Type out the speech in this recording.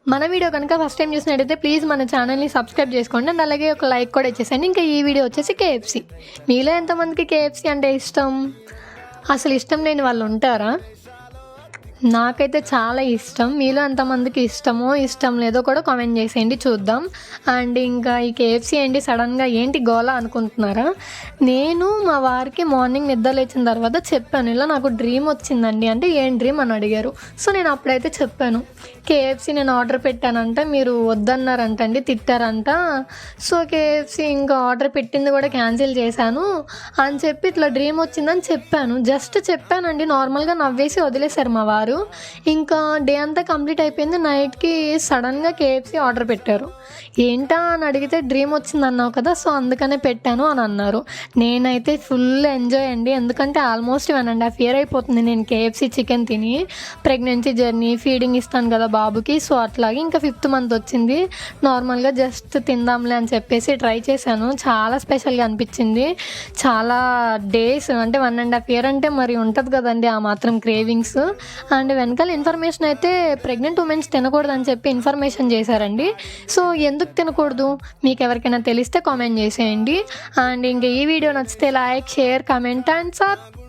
మన వీడియో కనుక first time చూసినట్టయితే ప్లీజ్ మన ఛానల్ని సబ్స్క్రైబ్ చేసుకోండి అండ్ అలాగే ఒక లైక్ కూడా ఇచ్చేసండి. ఇంకా ఈ వీడియో వచ్చేసి కేఎఫ్సి. మీలో ఎంతమందికి కేఎఫ్సి అంటే ఇష్టం? అసలు ఇష్టం లేని వాళ్ళు ఉంటారా? నాకైతే చాలా ఇష్టం. మీలో ఎంతమందికి ఇష్టమో ఇష్టం లేదో కూడా కామెంట్ చేసేయండి చూద్దాం. అండ్ ఇంకా ఈ కేఎఫ్సి ఏంటి సడన్గా ఏంటి గోలా అనుకుంటున్నారా? నేను మా వారికి మార్నింగ్ నిద్ర లేచిన తర్వాత చెప్పాను, ఇలా నాకు డ్రీమ్ వచ్చిందండి అంటే ఏం డ్రీమ్ అని అడిగారు. సో నేను అప్పుడైతే చెప్పాను, కేఎఫ్సి నేను ఆర్డర్ పెట్టానంట, మీరు వద్దన్నారంటండి, తిట్టారంట. సో కేఎఫ్సి ఇంకా ఆర్డర్ పెట్టింది కూడా క్యాన్సిల్ చేశాను అని చెప్పి ఇట్లా డ్రీమ్ వచ్చిందని చెప్పాను. జస్ట్ చెప్పానండి, నార్మల్గా నవ్వేసి వదిలేశారు మా వారు. ఇంకా డే అంతా కంప్లీట్ అయిపోయింది. నైట్కి సడన్గా కేఎఫ్సి ఆర్డర్ పెట్టారు. ఏంటా అని అడిగితే డ్రీమ్ వచ్చింది అన్నావు కదా, సో అందుకనే పెట్టాను అని అన్నారు. నేనైతే ఫుల్ ఎంజాయ్ అండి, ఎందుకంటే ఆల్మోస్ట్ 1.5 year అయిపోతుంది నేను కేఎఫ్సి చికెన్ తిని. ప్రెగ్నెన్సీ జర్నీ, ఫీడింగ్ ఇస్తాను కదా బాబుకి, సో అట్లాగే ఇంకా 5th month వచ్చింది. నార్మల్గా జస్ట్ తిందాంలే అని చెప్పేసి ట్రై చేశాను. చాలా స్పెషల్గా అనిపించింది. చాలా డేస్ అంటే 1.5 year అంటే మరి ఉంటుంది కదండి ఆ మాత్రం క్రేవింగ్స్. అండ్ వెనకాల ఇన్ఫర్మేషన్ అయితే ప్రెగ్నెంట్ ఉమెన్స్ తినకూడదని చెప్పి ఇన్ఫర్మేషన్ చేశారండి. సో ఎందుకు తినకూడదు మీకు ఎవరికైనా తెలిస్తే కామెంట్ చేసేయండి. అండ్ ఇంకా ఈ వీడియో నచ్చితే like, share, comment and subscribe.